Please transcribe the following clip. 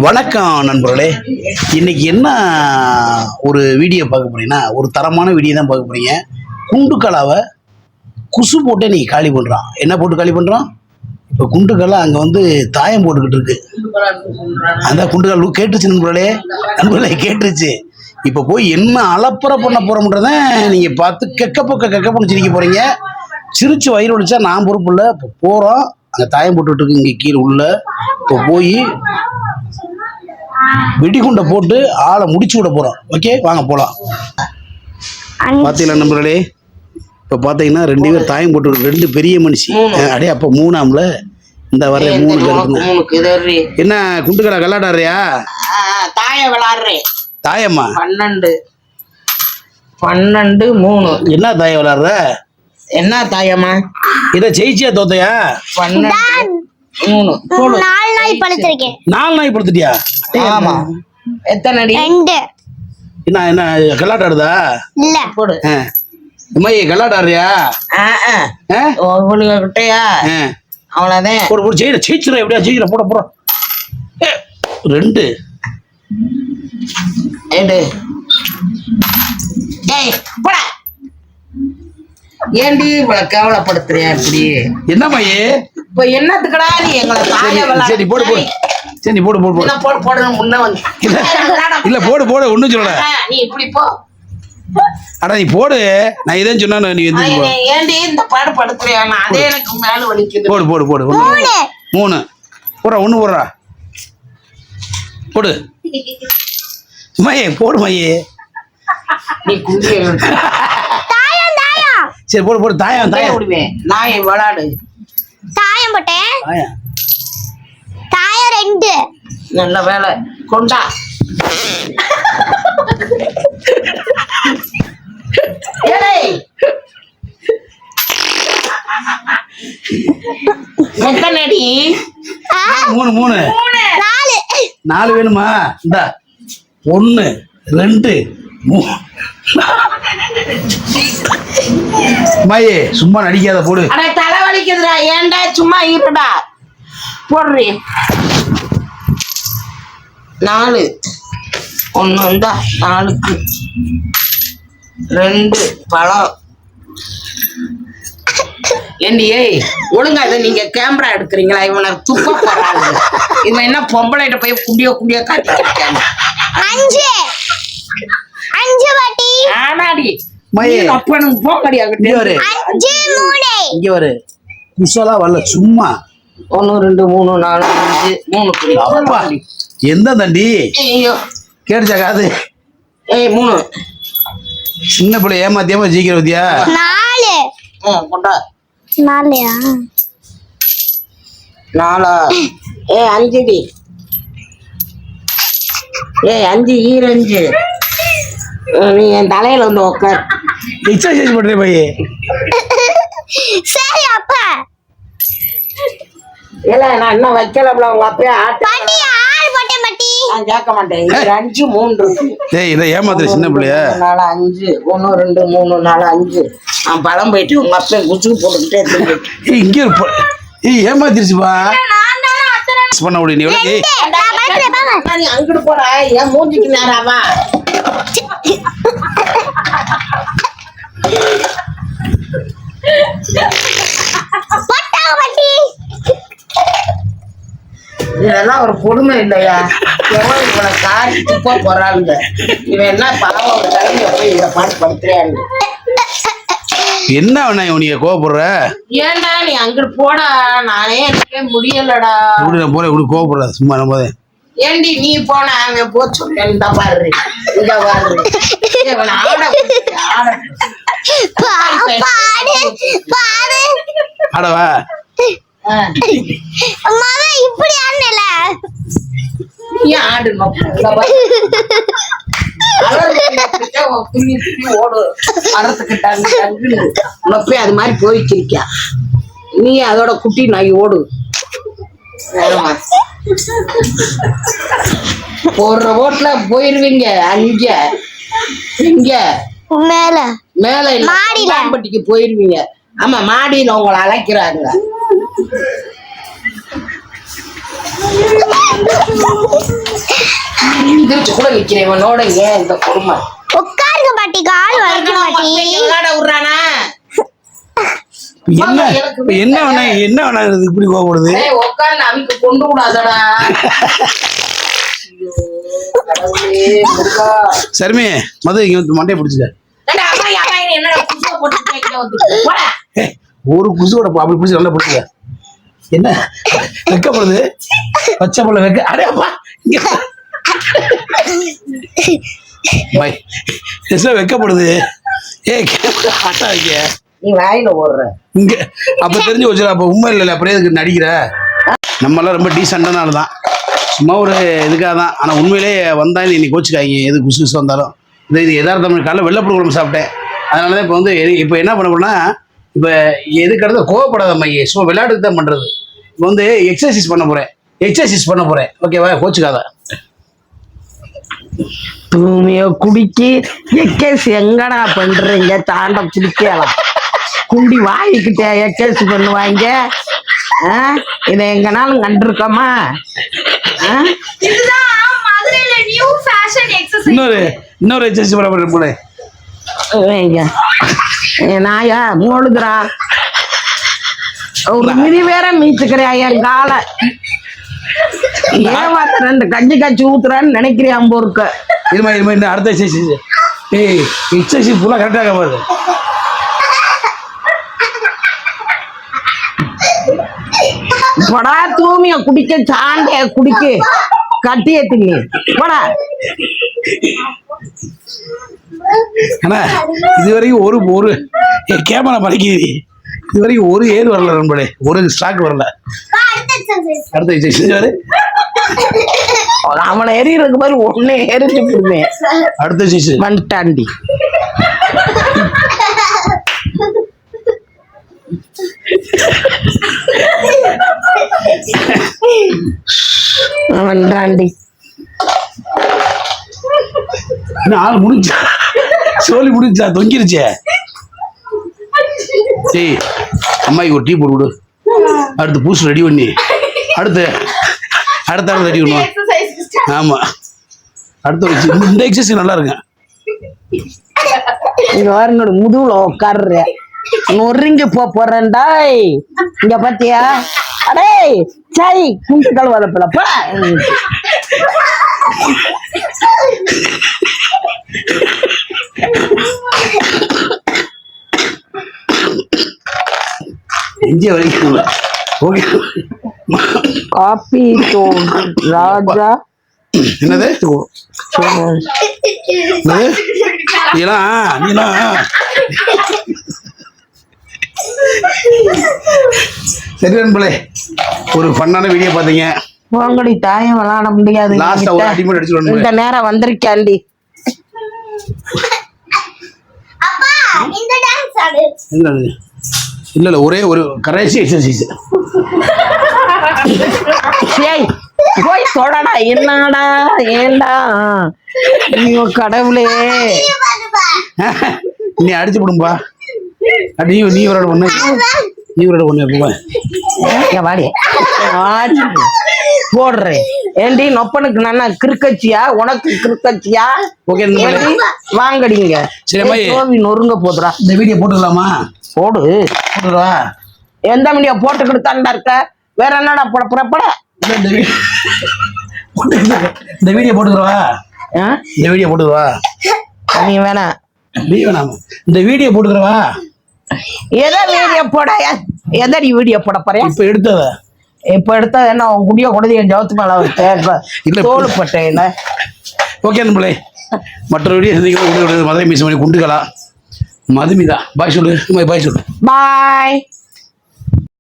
வணக்கம் நண்பர்களே. இன்னைக்கு என்ன ஒரு வீடியோ பார்க்க போறீங்கன்னா, ஒரு தரமான வீடியோ தான் பார்க்க போறீங்க. குண்டுக்கலாவை குசு போட்டு நீ காலி பண்ணுறான். என்ன போட்டு காலி பண்ணுறான்? இப்போ குண்டுக்கலா அங்கே வந்து தாயம் போட்டுக்கிட்டு இருக்கு. அந்த குண்டுக்கல் கேட்டுருச்சு நண்பர்களே கேட்டுருச்சு. இப்போ போய் என்ன அலப்பறை பண்ண போறோம்ன்றத நீங்கள் பார்த்து கெக்கப்பன்னு சிரிக்க போறீங்க. சிரிச்சு வயிறு ஒழிச்சா நான் பொறுப்பு இல்லை. இப்போ போகிறோம், அங்கே தாயம் போட்டுக்கிட்டு இருக்கு இங்கே கீழே உள்ள. இப்போ போய் வெடிகுண்டை போட்டு ஆளை முடிச்சு விட போறோம். ஓகே, வாங்க போலாம். பாத்தீங்களா நண்பர்களே, இப்ப பாத்தீங்கன்னா 2 பேர் தாயம் போட்டு, 2 பெரிய மனுஷி. அடே அப்ப 3ஆம்ல இந்த வர 3 பேருக்கு என்ன குண்டுக்கலா விளையாடுறியா? தாயம் விளையாடுறேன். தாயம்மா 12 3. என்ன தாயம் விளையாடுற? என்ன தாயம்மா? இத ஜெயிச்சியா தோத்தையா? 12 3. 4 நாய் படுத்துறேன். 4 நாய் படுத்துட்டியா? ஆமா. எத்தனை அடி? 2. என்ன கல்லாட்டாடுதா? இல்ல போடு. அம்மாயி கல்லாட்டாடுறியா? உங்களுக்கு கிட்டயா? அவ்வளவுதான். போடு ஜெயிச்சிட எப்படியா ஜெயிக்கிற போட போறோம். 2 ஏய் போடா. ஏண்டி இவ்வளவு கேவலப்படுத்துறியா இப்படி? என்னம்மாயி இப்ப என்னத்துக்கடா நீ எங்களை தாய விளையாட? சரி போடு சரி போடு முன்ன வந்து இல்ல போடு ஒண்ணும் சொல்லல. நீ இப்படி போ. அட நீ போடு, நான் இதே சொன்னா நீ ஏண்டி இந்த பாடு படுத்துறியா? அதே எனக்கு மேல வலிக்குது. போடு 3 போடுறா. 1 போடுறா. போடு மையே, போடு மையே. நீ குண்டி சரி போடு தாயம் விடுவேன். நான் விளையாடு. தாயம் போட்டேன். தாயம் 2. நல்ல வேலை கொண்டா. எத்தனடி? 3 4 வேணுமா? இந்த 1 2 3. மையே சும்மா நடிக்காத, போடு. அட தலை வலிக்குதுடா, ஏன்டா சும்மா இருடா. போடுறி. 4 1 வந்தா 4க்கு 2 பழம். ஏண்டி ஒழுங்கா இதை நீங்க கேமரா எடுக்கிறீங்களா? இவனை துப்ப போறாங்க. இவன் என்ன பொம்பளைகிட்ட போய் குண்டிய காட்டிருக்காங்க. 5 வாட்டி. ஆனாடி மையே அப்பனுக்கு போங்கடியா. 5 3. இங்க வரு. குசலா வரல சும்மா. 1 2 3 4 5 3 குடி. அப்பா எந்த தண்டி? ஐயோ கேட்டுச்சா காது? 3. சின்ன பிள்ளை ஏமாத்தியாம ஜெயிக்கிற பத்தியா? 4. கொண்டா. 4யா? 4. 5 டி. 5 ஈரஞ்சு. நீ என் தலையில வந்து உட்கார். எக்ஸசைஸ் பண்றே பையே. சரி அப்பா. இல்ல நான் இன்னும் வைக்கலப்ல. உங்க அப்பயே பாட்டி 6 போட்டேன் பாட்டி. நான் கேட்க மாட்டேன். 5 3 இருக்கு. டேய் இத ஏமாத்துற சின்ன பிள்ளையா? 4 5 1 2 3 4 5. நான் பழம் போயிட்டு உங்க அப்பா குச்சி போட்டுக்கிட்டே இருக்கேன். இங்க ஏமாத்திருச்சுப்பா. பண்ண முடியும் நீ. நீ அங்கிட்டு போற. என் மூஞ்சிக்கு நேராவா? இதெல்லாம் ஒரு கொடுமை இல்லையா? எவ்வளவு இவனை காரி துப்ப போறாங்க. இவன் என்ன பாவம் ஒரு தலைமையில போய் இதை பாட்டு படுத்துறியான்னு. என்ன வேணா நீங்க கோவப்படுற? ஏன்டா நீ அங்கிட்டு போடா. நானே எனக்கே முடியலடா. போற இப்படி கோவப்படுற சும்மா நம்பதே. ஏண்டி நீ போன அங்க போ சொல்றேன். இந்த பாரு இங்க பாரு. ஆடவா அம்மா இப்படி ஆடல. நீ ஆடணும். ஓடு மரத்துக்கிட்ட அது மாதிரி போய்க்கிருக்கியா நீ? அதோட குட்டி நாய் ஓடு. போடுற ஓட்டுல போயிருவீங்க. அங்க இங்க மேல மேல மாடிப்பட்டிக்கு போயிருவீங்க. ஆமா, மாடியில உங்களை அழைக்கிறாங்க. எந்திரிச்சு கூட நிக்கிறேன் இவனோட. ஏன் இந்த கொடுமை? உட்காருங்க பாட்டி, கால் வலிக்கும் பாட்டி. விளையாட விடுறானா? என்ன வேணா இப்படி கோவப்படுது? உட்காந்து அவிக்கு கொண்டு விடாதடா. ஐயோ, கடவுளே, முருகா. சரிமே மது இங்க வந்து மண்டையை பிடிச்சிக்க. ஏண்டா, அம்மாயி, அம்மாயி, என்னடா குசுவை போட்டு இங்க வந்து போடா. ஒரு குசுவோட அப்படி பிடிச்சி நல்லா பிடிச்சிக்க. என்ன வெக்கப்படுது? பச்சை பிள்ளை வெக்க. அடே அப்பா இங்க பாய் வெக்கப்படுது. ஆட்டா வைக்க நீ வாயில ஓடுற இங்க. அப்ப தெரிஞ்சு வச்சு அப்ப உண்மை இல்லை, அப்படியே இதுக்கு நடிக்கிற. நம்ம எல்லாம் ரொம்ப டீசெண்டான ஆள் தான், சும்மா ஒரு இதுக்காக தான். ஆனா உண்மையிலே வந்தா இன்னைக்கு கோச்சுக்காங்க, எது குசு குசு வந்தாலும். இது எதார்த்தம். காலைல வெள்ளைப்பூடு குழம்பு சாப்பிட்டேன், அதனாலதான் இப்போ வந்து இப்போ என்ன பண்ண போனா, இப்போ எதுக்கு அடுத்து கோவப்படாத மைய, சும்மா விளையாட்டுக்கு தான் பண்றது. இப்போ வந்து எக்ஸசைஸ் பண்ண போறேன். ஓகேவா? கோச்சுக்காத. தூமிய குடிக்கி எக்கேஸ் எங்கடா பண்றீங்க? தாண்டம் சிரிக்கலாம் குண்டி வாங்கிக்கிட்டே எக்கேஸ் பண்ணுவாங்க. இதை எங்கனாலும் கண்டிருக்கோமா? இதுதான் மதுரையில நியூ ஃபேஷன் எக்ஸசைஸ். இன்னொரு எக்ஸசைஸ் பண்ண போறேன். நாயா மூழுதுரா, ஒரு மிதி வேற மீச்சுக்கிறியா என் காலை. ஏன் 2 கஞ்சி காய்ச்சி ஊத்துறான்னு நினைக்கிறியான் போருக்க. இருமா அடுத்த எக்ஸசைஸ். எக்ஸசைஸ் ஃபுல்லா கரெக்டாக போகுது. போடா தூமிய குடிக்க, சாண்டைய குடிக்க, கட்டிய தின்னி போடா. ஆனா இதுவரைக்கும் ஒரு கேமரா பழகிது, இதுவரைக்கும் ஒரு ஏறு வரல நண்பர்களே, ஒரு ஸ்டாக் வரல. அடுத்த எக்ஸசைஸ் அவனை எரியறதுக்கு மாதிரி ஒண்ணு எரிஞ்சு போடுவேன். அடுத்த எக்ஸசைஸ் வந்துட்டாண்டி. வந்துட்டாண்டி. ஆள் முடிஞ்சா, சோழி முடிஞ்சா, தொங்கிருச்சே. சரி அம்மாய்க்கு ஒரு டீ போட்டு விடு. அடுத்து பூசு ரெடி பண்ணி அடுத்த ரெடி பண்ணுவான். ஆமா அடுத்த இந்த எக்ஸசைஸ் நல்லா இருக்கு. இங்க வரனோட முதுகுல உட்கார்ற நொறுங்கி போறேன்டா. இங்க பாத்தியா? அடே சாய் குண்டு கழுவாத பிள்ளப்பா. இந்திய வரைக்கும் ஓகே. காபி தூள் ராஜா. என்னது சரி நண்பர்களே, ஒரு ஃபன்னான வீடியோ பாத்தீங்க. உங்கடி தாயம் விளையாட முடியாது. லாஸ்டா ஒரு அடிமட் அடிச்சு இந்த நேரம் வந்திருக்காண்டி. அப்பா இந்த டான்ஸ் ஆடு. இல்ல ஒரே ஒரு கடைசி எக்ஸசைஸ். ஏய் போய் தொடடா. என்னடா ஏண்டா ஐயோ கடவுளே. நீ அடிச்சு விடும்பா. நீ விளையாட பண்ண வாடி போடுறேன். ஏண்டி நொப்பனுக்கு நானா கிறுக்கச்சியா? உனக்கு கிறுக்கச்சியா? ஓகே வாங்கடிங்க. சரி நொறுங்க போதுரா. இந்த வீடியோ போட்டுக்கலாமா? போட்டுருவா. எந்த வீடியோ போட்டுக்கிட்டு தாண்டா இருக்க? வேற என்னடா போட இந்த வீடியோ போட்டுக்கிறவா? இந்த வீடியோ போட்டுக்கிறவா? நீ வேணாம், நீ வேணாமா? இந்த வீடியோ போட்டுக்கிறவா? எதை வீடியோ போட? எதடி வீடியோ போட போறியா? இப்ப எடுத்தது என்ன? குடிய கொடுத்து என் ஜவத்து மேல இல்ல தோல்பட்டேன். ஓகே நண்பர்களே, மற்ற வீடியோ சந்திக்க மதுரை மீசமணி குண்டுகளா மதுமிதா பாய் சொல்லு. பாய் சொல்லு. பாய்.